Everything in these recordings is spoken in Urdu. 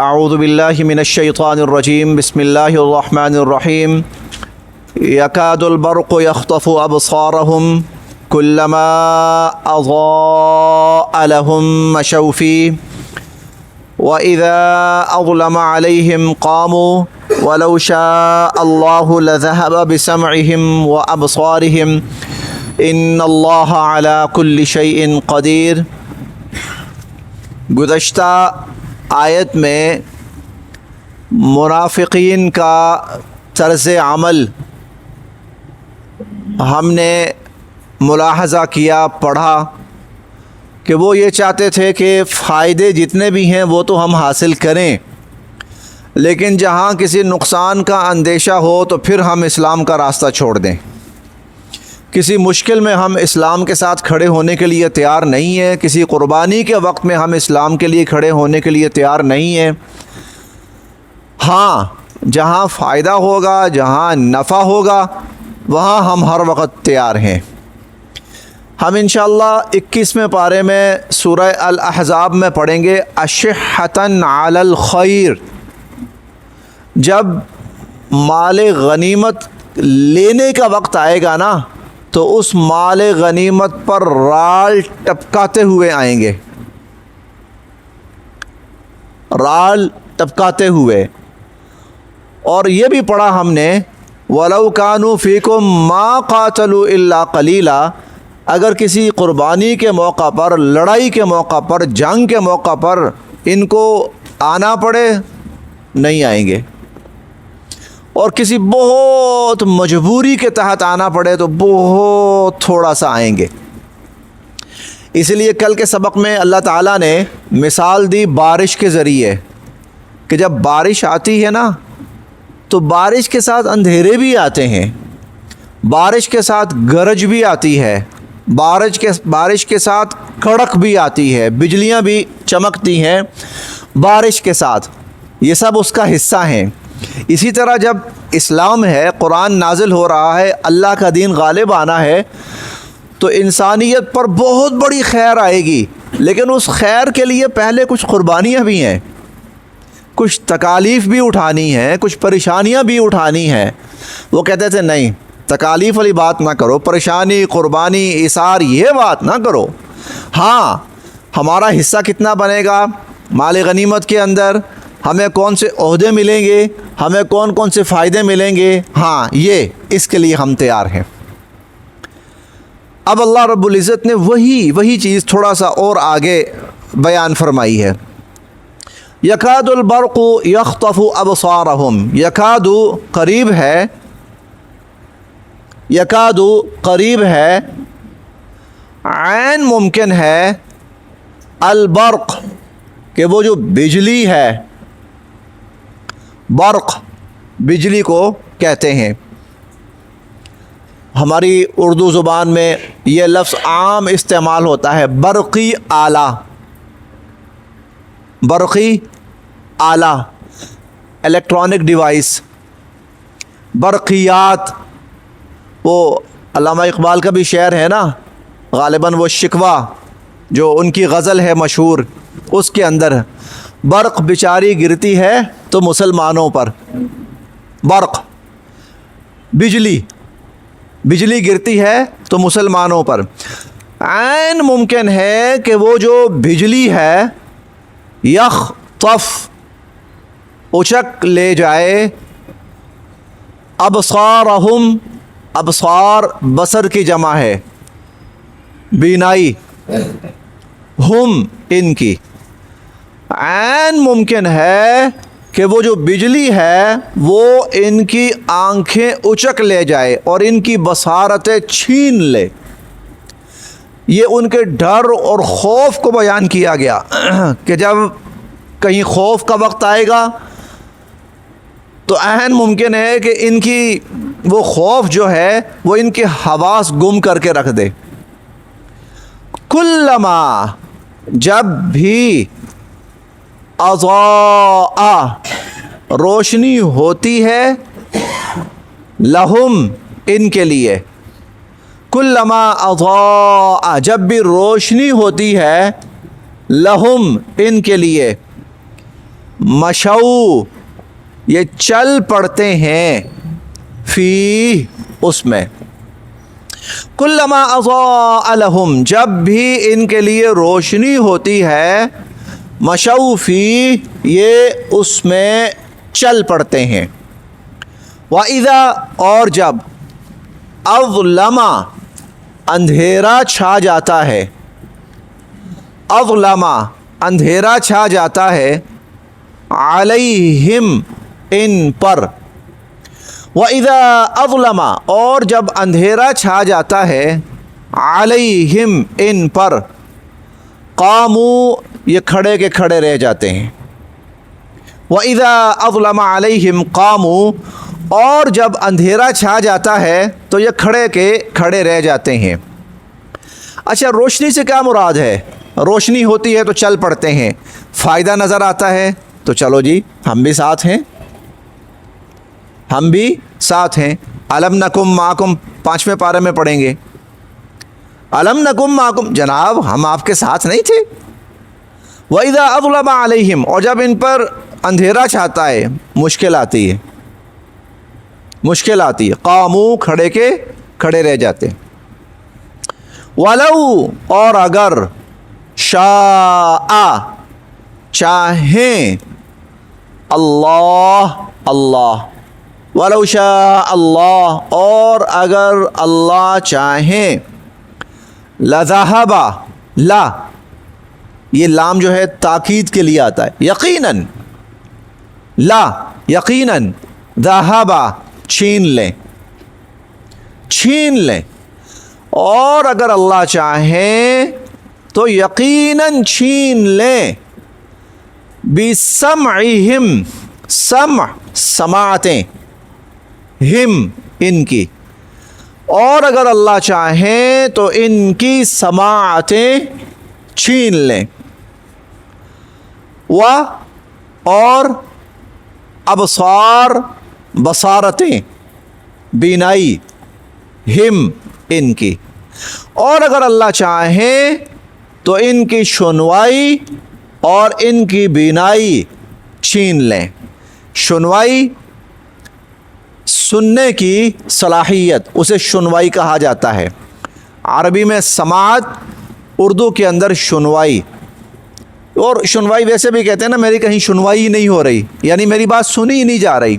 اعوذ باللہ من الشیطان الرجیم بسم اللہ الرحمن الرحیم یکاد البرق یخطف ابصارهم کلما اضاء لهم مشوا فیہ وَإِذَا أَظْلَمَ عَلَيْهِمْ قَامُوا وَلَوْ شَاءَ اللَّهُ لَذَهَبَ بِسَمْعِهِمْ وَأَبْصَارِهِمْ إِنَّ اللَّهَ عَلَى كُلِّ شَيْءٍ قَدِيرٌ۔ گزشتہ آیت میں منافقین کا طرز عمل ہم نے ملاحظہ کیا، پڑھا کہ وہ یہ چاہتے تھے کہ فائدے جتنے بھی ہیں وہ تو ہم حاصل کریں، لیکن جہاں کسی نقصان کا اندیشہ ہو تو پھر ہم اسلام کا راستہ چھوڑ دیں۔ کسی مشکل میں ہم اسلام کے ساتھ کھڑے ہونے کے لیے تیار نہیں ہیں، کسی قربانی کے وقت میں ہم اسلام کے لیے کھڑے ہونے کے لیے تیار نہیں ہیں۔ ہاں، جہاں فائدہ ہوگا، جہاں نفع ہوگا، وہاں ہم ہر وقت تیار ہیں۔ ہم انشاءاللہ 21ویں پارے میں سورہ الاحزاب میں پڑھیں گے اشحۃ علی الخیر۔ جب مال غنیمت لینے کا وقت آئے گا نا تو اس مال غنیمت پر رال ٹپکاتے ہوئے آئیں گے، رال ٹپکاتے ہوئے۔ اور یہ بھی پڑھا ہم نے وَلَوْ كَانُوا فِيكُمْ مَا قَاتَلُوا إِلَّا قَلِيلًا، اگر کسی قربانی کے موقع پر، لڑائی کے موقع پر، جنگ کے موقع پر ان کو آنا پڑے نہیں آئیں گے، اور کسی بہت مجبوری کے تحت آنا پڑے تو بہت تھوڑا سا آئیں گے۔ اس لیے کل کے سبق میں اللہ تعالیٰ نے مثال دی بارش کے ذریعے کہ جب بارش آتی ہے نا تو بارش کے ساتھ اندھیرے بھی آتے ہیں، بارش کے ساتھ گرج بھی آتی ہے، بارش کے ساتھ کڑک بھی آتی ہے، بجلیاں بھی چمکتی ہیں بارش کے ساتھ، یہ سب اس کا حصہ ہیں۔ اسی طرح جب اسلام ہے، قرآن نازل ہو رہا ہے، اللہ کا دین غالب آنا ہے تو انسانیت پر بہت بڑی خیر آئے گی، لیکن اس خیر کے لیے پہلے کچھ قربانیاں بھی ہیں، کچھ تکالیف بھی اٹھانی ہیں، کچھ پریشانیاں بھی اٹھانی ہیں۔ وہ کہتے تھے نہیں، تکالیف والی بات نہ کرو، پریشانی، قربانی، اثار، یہ بات نہ کرو۔ ہاں، ہمارا حصہ کتنا بنے گا مال غنیمت کے اندر، ہمیں کون سے عہدے ملیں گے، ہمیں کون کون سے فائدے ملیں گے، ہاں یہ اس کے لیے ہم تیار ہیں۔ اب اللہ رب العزت نے وہی چیز تھوڑا سا اور آگے بیان فرمائی ہے۔ یکاد البرق یخطف ابصارہم، یکاد قریب ہے، یکاد قریب ہے، عین ممکن ہے، البرق کہ وہ جو بجلی ہے، برق بجلی کو کہتے ہیں۔ ہماری اردو زبان میں یہ لفظ عام استعمال ہوتا ہے، برقی آلہ، برقی آلہ، الیکٹرانک ڈیوائس، برقیات۔ وہ علامہ اقبال کا بھی شعر ہے نا، غالباً وہ شکوہ جو ان کی غزل ہے مشہور، اس کے اندر برق بیچاری گرتی ہے تو مسلمانوں پر، برق بجلی گرتی ہے تو مسلمانوں پر۔ عین ممکن ہے کہ وہ جو بجلی ہے یخطف، اچک لے جائے، ابصارہم، ابصار بصر کی جمع ہے، بینائی، ہم ان کی۔ عین ممکن ہے کہ وہ جو بجلی ہے وہ ان کی آنکھیں اچک لے جائے اور ان کی بصارتیں چھین لے۔ یہ ان کے ڈر اور خوف کو بیان کیا گیا کہ جب کہیں خوف کا وقت آئے گا تو عین ممکن ہے کہ ان کی وہ خوف جو ہے وہ ان کے حواس گم کر کے رکھ دے۔ کلما، جب بھی، اضاء، روشنی ہوتی ہے، لہم، ان کے لیے، کلما اضاء، جب بھی روشنی ہوتی ہے، لہم، ان کے لیے، مشو یہ چل پڑتے ہیں، فی اس میں، کلما اضاء لہم جب بھی ان کے لیے روشنی ہوتی ہے، مشو فی یہ اس میں چل پڑتے ہیں، وَإِذَا اور جب اظلم اندھیرا چھا جاتا ہے، اظلم اندھیرا چھا جاتا ہے، علیہم ان پر، وَإِذَا اظلم اور جب اندھیرا چھا جاتا ہے، علیہم ان پر، قاموا یہ کھڑے کے کھڑے رہ جاتے ہیں، وَإِذَا اظلم علیہم قاموا اور جب اندھیرا چھا جاتا ہے تو یہ کھڑے کے کھڑے رہ جاتے ہیں۔ اچھا، روشنی سے کیا مراد ہے؟ روشنی ہوتی ہے تو چل پڑتے ہیں، فائدہ نظر آتا ہے تو چلو جی ہم بھی ساتھ ہیں، ہم بھی ساتھ ہیں۔ الم نکم معکم 5ویں پارے میں پڑھیں گے، الم نکم معکم جناب ہم آپ کے ساتھ نہیں تھے۔ وَإِذَا أَظْلَمَ عَلَيْهِمْ اور جب ان پر اندھیرا چھاتا ہے، مشکل آتی ہے، مشکل آتی ہے، قاموا کھڑے کے کھڑے رہ جاتے ہیں۔ وَلَوْ اور اگر شاء چاہیں اللہ اللہ، وَلَوْ شَاءَ اللہ اور اگر اللہ چاہیں، لَذَهَبَ لا یہ لام جو ہے تاکید کے لیے آتا ہے، یقیناً لا یقیناً، ذہب چھین لیں، چھین لیں، اور اگر اللہ چاہیں تو یقیناً چھین لیں، بسمعہم سمع سماعتیں، ہم ان کی، اور اگر اللہ چاہیں تو ان کی سماعتیں چھین لیں، اور ابصار بصارتیں بینائی، ہم ان کی، اور اگر اللہ چاہیں تو ان کی سنوائی اور ان کی بینائی چھین لیں۔ سنوائی سننے کی صلاحیت، اسے سنوائی کہا جاتا ہے، عربی میں سماعت، اردو کے اندر سنوائی، اور سنوائی ویسے بھی کہتے ہیں نا میری کہیں سنوائی نہیں ہو رہی، یعنی میری بات سنی ہی نہیں جا رہی،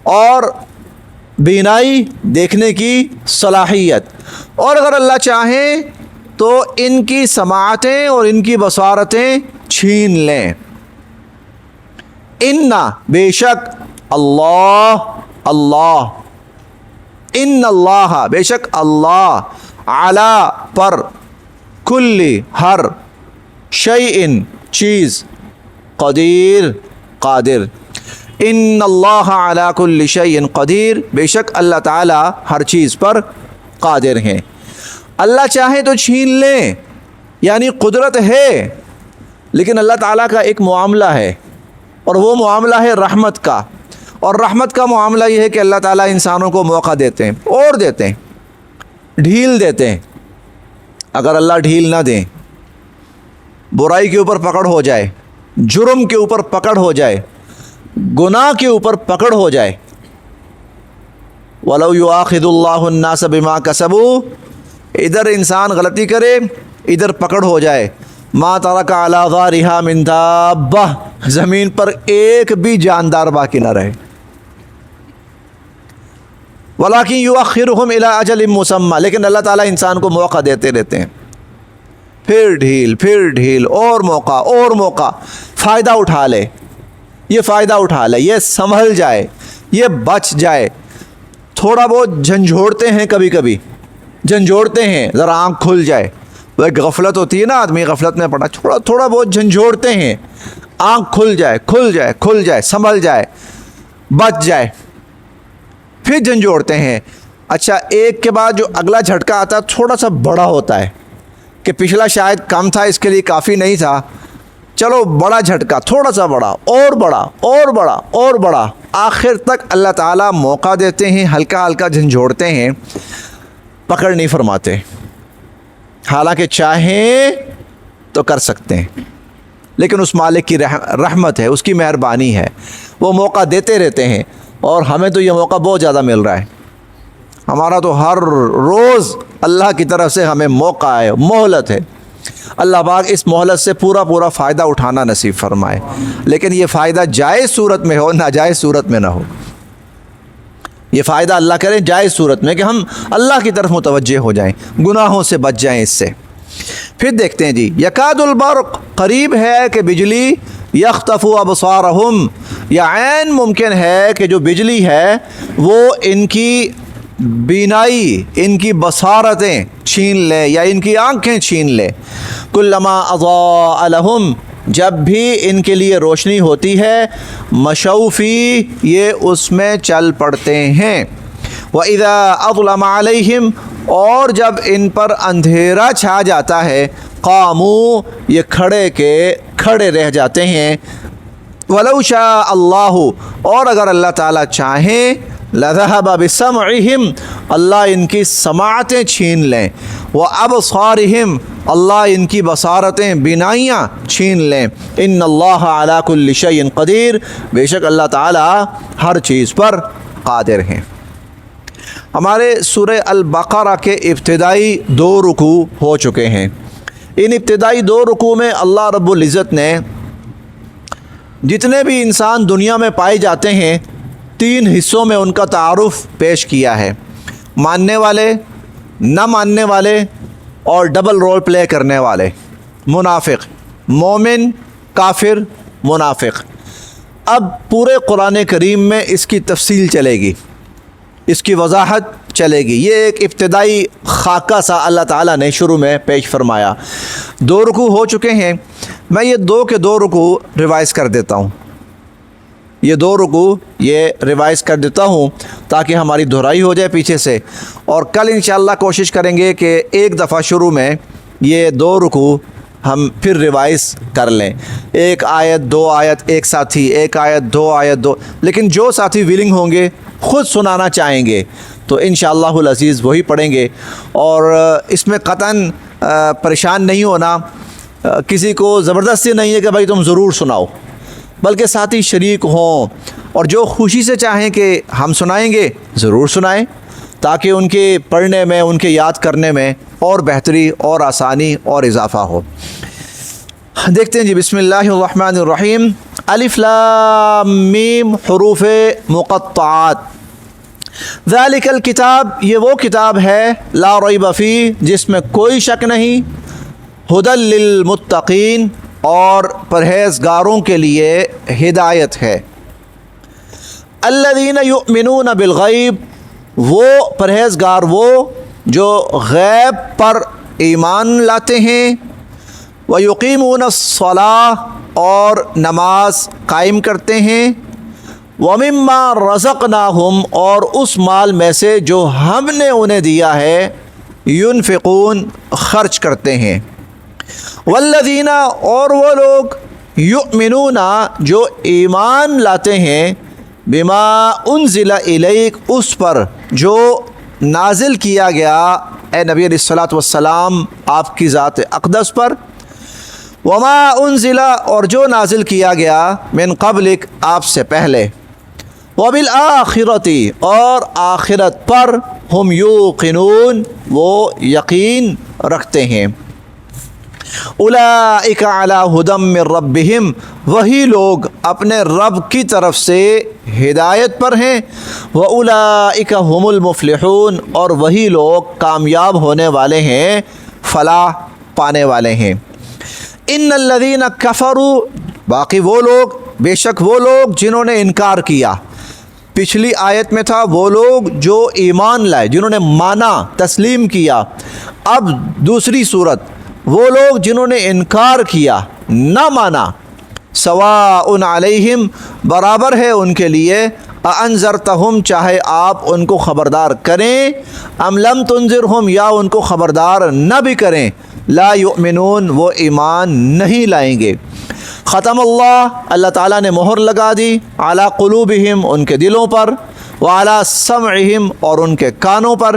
اور بینائی دیکھنے کی صلاحیت، اور اگر اللہ چاہیں تو ان کی سماعتیں اور ان کی بصارتیں چھین لیں۔ اِنَّ بے شک اللہ اللہ، ان اللہ بے شک اللہ، علی پر، کل ہر، شیء چیز، قدیر قادر، ان اللہ علی کل شیء قدیر بے شک اللہ تعالی ہر چیز پر قادر ہیں۔ اللہ چاہے تو چھین لیں، یعنی قدرت ہے، لیکن اللہ تعالیٰ کا ایک معاملہ ہے، اور وہ معاملہ ہے رحمت کا، اور رحمت کا معاملہ یہ ہے کہ اللہ تعالیٰ انسانوں کو موقع دیتے ہیں، اور دیتے ہیں، ڈھیل دیتے ہیں۔ اگر اللہ ڈھیل نہ دیں، برائی کے اوپر پکڑ ہو جائے، جرم کے اوپر پکڑ ہو جائے، گناہ کے اوپر پکڑ ہو جائے، وَلَوْ يُؤَاخِذُ اللَّهُ النَّاسَ بِمَا كَسَبُوا، ادھر انسان غلطی کرے، ادھر پکڑ ہو جائے، مَا تَرَكَ عَلَى ظَهْرِهَا مِن دَابَّةٍ زمین پر ایک بھی جاندار باقی نہ رہے، وَلَكِنْ يُؤَخِّرُهُمْ إِلَىٰ أَجَلٍ مُّسَمًّى لیکن اللہ تعالیٰ انسان کو موقع دیتے رہتے ہیں، پھر ڈھیل، پھر ڈھیل، اور موقع، اور موقع، فائدہ اٹھا لے، یہ فائدہ اٹھا لے، یہ سنبھل جائے، یہ بچ جائے۔ تھوڑا بہت جھنجھوڑتے ہیں، کبھی کبھی جھنجھوڑتے ہیں، ذرا آنکھ کھل جائے، وہ ایک غفلت ہوتی ہے نا، آدمی غفلت میں پڑا، تھوڑا بہت جھنجھوڑتے ہیں، آنکھ کھل جائے، کھل جائے، کھل جائے، سنبھل جائے، بچ جائے، پھر جھنجھوڑتے ہیں۔ اچھا، ایک کے بعد جو اگلا جھٹکا آتا ہے تھوڑا سا بڑا ہوتا ہے، کہ پچھلا شاید کم تھا، اس کے لیے کافی نہیں تھا، چلو بڑا جھٹکا، تھوڑا سا بڑا، اور بڑا، اور بڑا، اور بڑا، آخر تک اللہ تعالیٰ موقع دیتے ہیں، ہلکا ہلکا جھنجھوڑتے ہیں، پکڑ نہیں فرماتے، حالانکہ چاہیں تو کر سکتے ہیں، لیکن اس مالک کی رحمت ہے، اس کی مہربانی ہے، وہ موقع دیتے رہتے ہیں، اور ہمیں تو یہ موقع بہت زیادہ مل رہا ہے۔ ہمارا تو ہر روز اللہ کی طرف سے ہمیں موقع ہے، مہلت ہے۔ اللہ پاک اس مہلت سے پورا فائدہ اٹھانا نصیب فرمائے، لیکن یہ فائدہ جائز صورت میں ہو، ناجائز صورت میں نہ ہو۔ یہ فائدہ اللہ کرے جائز صورت میں کہ ہم اللہ کی طرف متوجہ ہو جائیں، گناہوں سے بچ جائیں اس سے۔ پھر دیکھتے ہیں جی، یکاد البرق، قریب ہے کہ بجلی، یخطف ابصارہم، یا عین ممکن ہے کہ جو بجلی ہے وہ ان کی بینائی، ان کی بصارتیں چھین لے، یا ان کی آنکھیں چھین لے۔ کلما اضاء لہم، جب بھی ان کے لیے روشنی ہوتی ہے، مشوا فیہ، یہ اس میں چل پڑتے ہیں۔ وَإِذَا أَظْلَمَ عَلَيْهِمْ، اور جب ان پر اندھیرا چھا جاتا ہے، قاموا، یہ کھڑے کے کھڑے رہ جاتے ہیں۔ وَلَوْ شَاءَ اللَّهُ، اور اگر اللہ تعالیٰ چاہیں، لَذَهَبَ بِسَمْعِهِمْ، اللہ ان کی سماعتیں چھین لیں، وَأَبْصَارِهِمْ، اللہ ان کی بصارتیں، بینائیاں چھین لیں۔ ان اللہ علی کل شیء قدیر، بے شک اللہ تعالیٰ ہر چیز پر قادر ہیں۔ ہمارے سورہ البقرہ کے ابتدائی 2 رکوع ہو چکے ہیں۔ ان ابتدائی 2 رکوع میں اللہ رب العزت نے جتنے بھی انسان دنیا میں پائے جاتے ہیں 3 حصوں میں ان کا تعارف پیش کیا ہے، ماننے والے، نہ ماننے والے، اور ڈبل رول پلے کرنے والے، منافق، مومن، کافر، منافق۔ اب پورے قرآن کریم میں اس کی تفصیل چلے گی، اس کی وضاحت چلے گی۔ یہ ایک ابتدائی خاکہ سا اللہ تعالیٰ نے شروع میں پیش فرمایا۔ 2 رکوع ہو چکے ہیں، میں یہ 2 کے 2 رکوع ریوائز کر دیتا ہوں، یہ 2 رکوع یہ ریوائز کر دیتا ہوں تاکہ ہماری دہرائی ہو جائے پیچھے سے، اور کل انشاءاللہ کوشش کریں گے کہ ایک دفعہ شروع میں یہ 2 رکوع ہم پھر ریوائز کر لیں، 1 آیت 2 آیت ایک ساتھی، 1 آیت 2 آیت 2، لیکن جو ساتھی ویلنگ ہوں گے، خود سنانا چاہیں گے، تو انشاءاللہ العزیز وہی پڑھیں گے۔ اور اس میں قطعاً پریشان نہیں ہونا، کسی کو زبردستی نہیں ہے کہ بھائی تم ضرور سناؤ، بلکہ ساتھی شریک ہوں، اور جو خوشی سے چاہیں کہ ہم سنائیں گے ضرور سنائیں، تاکہ ان کے پڑھنے میں، ان کے یاد کرنے میں اور بہتری اور آسانی اور اضافہ ہو۔ دیکھتے ہیں جی، بسم اللہ الرحمن الرحیم۔ الف لام میم، حروف مقطعات۔ ذالک الکتاب، یہ وہ کتاب ہے، لا ریب فیہ، جس میں کوئی شک نہیں، ھدی للمتقین، اور پرہیزگاروں کے لیے ہدایت ہے۔ الذین یؤمنون بالغیب، وہ پرہیزگار وہ جو غیب پر ایمان لاتے ہیں، ویقیمون الصلاۃ، اور نماز قائم کرتے ہیں، ومما رزقناہم، اور اس مال میں سے جو ہم نے انہیں دیا ہے، ینفقون، خرچ کرتے ہیں۔ والذین، اور وہ لوگ، یؤمنون، جو ایمان لاتے ہیں، بما انزل الیک، اس پر جو نازل کیا گیا اے نبی علیہ الصلوۃ والسلام آپ کی ذات اقدس پر، وما انزل، اور جو نازل کیا گیا، من قبلک، آپ سے پہلے، وبالآخرۃ، اور آخرت پر، ہم یوقنون، وہ یقین رکھتے ہیں۔ اولئک علی ھدی من ربہم، وہی لوگ اپنے رب کی طرف سے ہدایت پر ہیں، واولئک ھم المفلحون، اور وہی لوگ کامیاب ہونے والے ہیں، فلاح پانے والے ہیں۔ ان الذین کفروا، باقی وہ لوگ، بے شک وہ لوگ جنہوں نے انکار کیا، پچھلی آیت میں تھا وہ لوگ جو ایمان لائے، جنہوں نے مانا، تسلیم کیا، اب دوسری صورت وہ لوگ جنہوں نے انکار کیا، نہ مانا، سواء علیہم، برابر ہے ان کے لیے، انذرتہم، چاہے آپ ان کو خبردار کریں، ام لم تنذرہم، یا ان کو خبردار نہ بھی کریں، لا یؤمنون، وہ ایمان نہیں لائیں گے۔ ختم اللہ تعالیٰ نے مہر لگا دی، علی قلوبہم، ان کے دلوں پر، وعلی سمعہم، اور ان کے کانوں پر،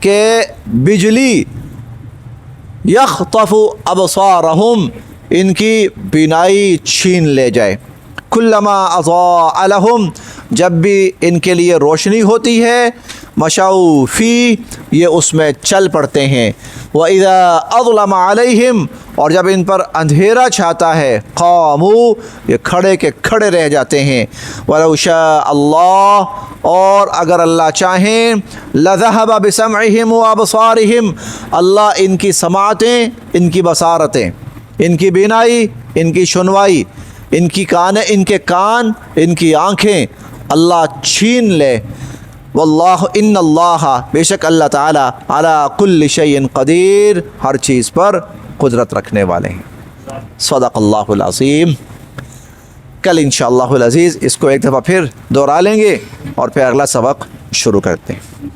کہ بجلی یخطف ابصارہم ان کی بینائی چھین لے جائے، کلما اضاء لہم جب بھی ان کے لیے روشنی ہوتی ہے، مشوا فی یہ اس میں چل پڑتے ہیں، وَإِذَا أَظْلَمَ عَلَيْهِمْ اور جب ان پر اندھیرا چھاتا ہے، قاموا یہ کھڑے کے کھڑے رہ جاتے ہیں، وَلَوْ شَاءَ اللَّهُ اور اگر اللہ چاہیں، لَذَهَبَ بِسَمْعِهِمْ وَأَبْصَارِهِمْ اللہ ان کی سماعتیں، ان کی بصارتیں، ان کی بینائی، ان کی سنوائی، ان کے کان، ان کی آنکھیں اللہ چھین لے۔ واللہ ان اللہ بے شک اللہ تعالی علی کل شیء قدیر ہر چیز پر قدرت رکھنے والے ہیں۔ صدق اللہ العظیم۔ کل انشاءاللہ العزیز اس کو ایک دفعہ پھر دہرا لیں گے اور پھر اگلا سبق شروع کرتے ہیں۔